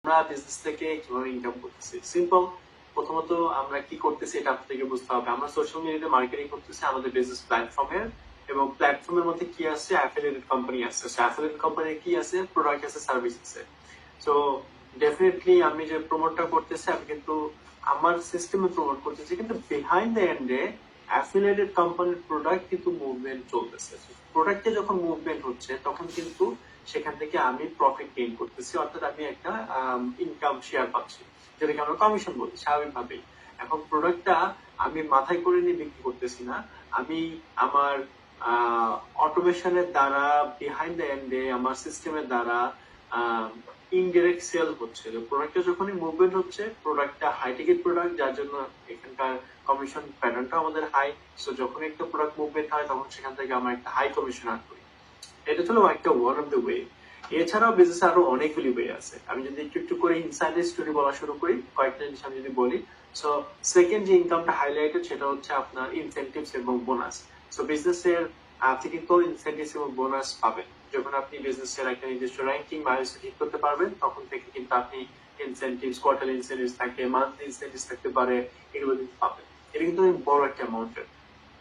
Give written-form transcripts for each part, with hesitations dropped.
আমরা বিজনেস থেকে কিভাবে ইনকাম করতেছি। সিম্পল, প্রথমত আমরা কি করতেছি এটা আপনাদেরকে বুঝতে হবে। আমরা সোশ্যাল মিডিয়াতে মার্কেটিং করতেছি আমাদের বিজনেস প্ল্যাটফর্মের, এবং প্ল্যাটফর্মের মধ্যে কি আছে, অ্যাফিলিয়েটেড কোম্পানি আছে। অ্যাফিলিয়েটেড কোম্পানি কি আছে, প্রোডাক্ট আছে, সার্ভিস আছে। সো ডেফিনেটলি আমি যে প্রমোটটা করতেছি, আমি কিন্তু আমার সিস্টেমে প্রমোট করতেছি, কিন্তু বিহাইন্ড দ্য এন্ডে অ্যাফিলিয়েটেড কোম্পানির প্রোডাক্ট কিন্তু মুভমেন্ট চলতেছে। প্রোডাক্টে যখন মুভমেন্ট হচ্ছে তখন কিন্তু সেখান থেকে আমি প্রফিট গেইন করতেছি, অর্থাৎ আমি একটা ইনকাম শেয়ার পাচ্ছি, যেটাকে আমরা কমিশন বলি স্বাভাবিকভাবেই। এখন প্রোডাক্টটা আমি মাথায় করে নিয়ে বিক্রি করতেছি না, আমি আমার অটোমেশনের দ্বারা, বিহাইন্ড দ্য এন্ডে আমার সিস্টেমের দ্বারা ইনডিরেক্ট সেল হচ্ছে। প্রোডাক্টটা যখনই মুভমেন্ট হচ্ছে, প্রোডাক্টটা হাই টিকেট প্রোডাক্ট, যার জন্য এখানকার কমিশন প্যাটার্নটা আমাদের হাই। সো যখন একটা প্রোডাক্ট মুভমেন্ট হয় তখন সেখান থেকে আমরা একটা হাই কমিশন আর্ন করি। এটা ছিল একটা ওয়ান অফ দ্য ওয়ে। এছাড়াও বিজনেস আরো অনেকগুলি ওয়ে আছে। আমি যদি একটু একটু করে ইনসাইডার স্টোরি বলা শুরু করি, কয়েকটা জিনিস আমি যদি বলি। সো সেকেন্ড যে ইনকামটা হাইলাইটেড সেটা হচ্ছে আপনার ইনসেন্টিভস এবং বোনাস। সো বিজনেসের আপনি কিন্তু ইনসেন্টিভস এবং বোনাস পাবেন যখন আপনি বিজনেসের একটা নির্দিষ্ট র্যাঙ্কিং মাইলস্টোন হিট করতে পারবেন, তখন থেকে কিন্তু আপনি ইনসেন্টিভস, কোয়ার্টারলি ইনসেন্টিভস থাকে, মান্থলি ইনসেন্টিভস থাকতে পারে, এগুলো কিন্তু পাবেন। এটা কিন্তু বড় একটা অ্যামাউন্টের।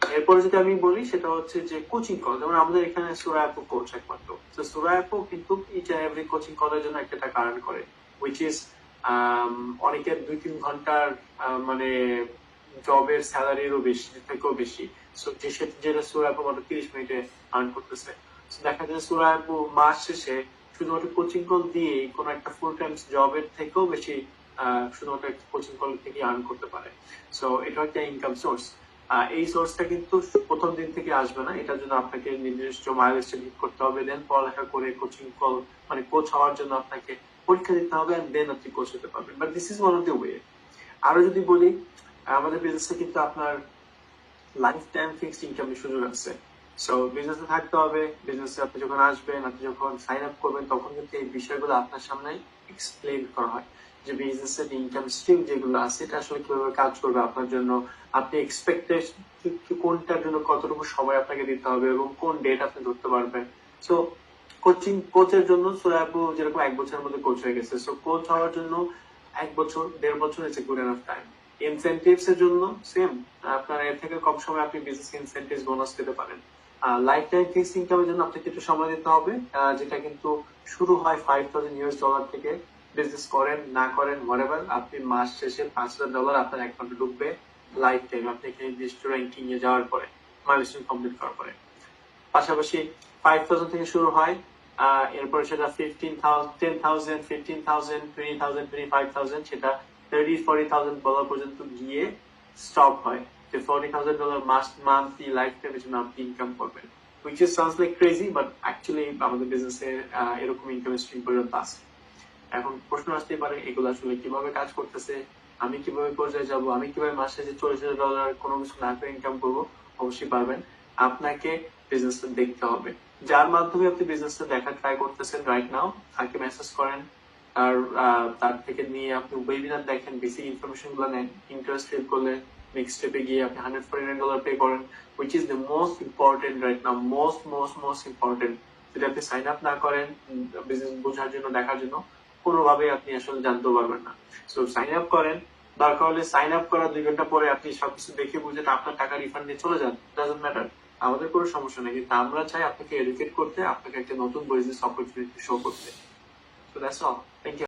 এরপরে যদি আমি বলি সেটা হচ্ছে যে কোচিং কল, যেমন আমাদের এখানে সুরা অ্যাপও কোচ একমাত্র। তো সুরা অ্যাপও কিন্তু ইচ এন্ড এভরি কোচিং কলের জন্য একটা টাকা আর্ন করে, উইচ ইজ অনেকের 2-3 ঘন্টার মানে জবের স্যালারিরও বেশি, থেকেও বেশি। সো যেটা সুরা অ্যাপও মাত্র 30 মিনিটে আর্ন করতেছে। দেখা যায় সুরা অ্যাপও মাস শেষে শুধুমাত্র কোচিং কল দিয়ে কোনো একটা ফুল টাইম জবের থেকেও বেশি শুধুমাত্র একটা কোচিং কল থেকে আর্ন করতে পারে। সো এটা একটা ইনকাম সোর্স। এই সোর্সটা কিন্তু প্রথম দিন থেকে আসবে না, এটার জন্য আপনাকে নির্দিষ্ট মাইলস্টোন হিট করতে হবে, দেন পড়ালেখা করে কোচিং কল মানে কোচ হওয়ার জন্য আপনাকে পরীক্ষা দিতে হবে, এন্ড দেন আপনি কোচ হতে পারবেন। But this is one of the way. আরো যদি বলি, আমাদের বিজনেসে কিন্তু আপনার লাইফ টাইম ফিক্সড ইনকামের সুযোগ আছে। সো বিজনেসে থাকতে হবে, বিজনেসে আপনি যখন আসবেন, আপনি যখন সাইন আপ করবেন, তখন কিন্তু এই বিষয়গুলো আপনার সামনে এক্সপ্লেন করা হয় যে বিজনেসের ইনকাম স্ট্রিম যেগুলো আছে এটা আসলে কিভাবে কাজ করবে আপনার জন্য, আপনি এক্সপেক্টেড কোনটার জন্য কতটুকু সময় আপনাকে দিতে হবে এবং কোন ডেট আপনি ধরতে পারবেন। সো কোচিং কোচের জন্য সোয়াবু যেরকম 1 বছরের মধ্যে কোচ হয়ে গেছে, সো কোচ হওয়ার জন্য 1 বছর 1.5 বছর is a good enough time. Incentives এর জন্য সেম, আপনার এর থেকে কম সময় আপনি বিজনেস ইনসেন্টিভস বোনাস পেতে পারেন। লাইফ টাইম ফিক্সড ইনকামের জন্য আপনাকে একটু সময় দিতে হবে, যেটা কিন্তু শুরু হয় $5,000 থেকে। বিজনেস করেন না করেন হোয়াটএভার, আপনি মাস শেষে $5,000 আপনার অ্যাকাউন্টে ঢুকবে লাইফ টাইম, আপনি এখানে নির্দিষ্ট র্যাঙ্কিং এ যাওয়ার পরে, মাইলস্টোন কমপ্লিট করার পরে। পাশাপাশি 5,000 থেকে শুরু হয়, এরপরে সেটা 15,000, 10,000, 15,000, 20,000, 25,000, সেটা $30,000-40,000 পর্যন্ত গিয়ে স্টপ হয়। যে $40,000 মান্থলি লাইফ টাইমের জন্য আপনি ইনকাম করবেন, which is sounds like crazy, but actually আমাদের বিজনেসে এরকম ইনকাম স্ট্রিম পর্যন্ত আছে। এখন প্রশ্ন আসতেই পারে এগুলো আসলে কিভাবে কাজ করতেছে, আমি কিভাবে পর্যায়ে যাব, আমি কিভাবে মাসে যে $40,000 কোনো কিছু না করে ইনকাম করবো। অবশ্যই পারবেন। আপনাকে বিজনেসটা দেখতে হবে, যার মাধ্যমে আপনি বিজনেসটা দেখার ট্রাই করতেছেন রাইট নাও, তাকে মেসেজ করেন, আর তার থেকে নিয়ে আপনি ওয়েবিনার দেখেন, বেসিক ইনফরমেশন গুলো নেন, ইন্টারেস্ট ফিল করলে নেক্সট স্টেপে গিয়ে আপনি $149 পে করেন, which is the most important right now, most important. যদি আপনি সাইন আপ না করেন বিজনেস বোঝার জন্য, দেখার জন্য, কোনোভাবে আপনি আসলে জানতেও পারবেন না। সো সাইন আপ করেন, দরকার হলে সাইন আপ করার 2 ঘন্টা পরে আপনি সবকিছু দেখে বুঝে আপনার টাকা রিফান্ড নিয়ে চলে যান, ডাজন্ট ম্যাটার, আমাদের কোনো সমস্যা নেই। কিন্তু আমরা চাই আপনাকে এডুকেট করতে, আপনাকে একটা নতুন বিজনেস অপরচুনিটি শো করতে। So that's all. Thank you.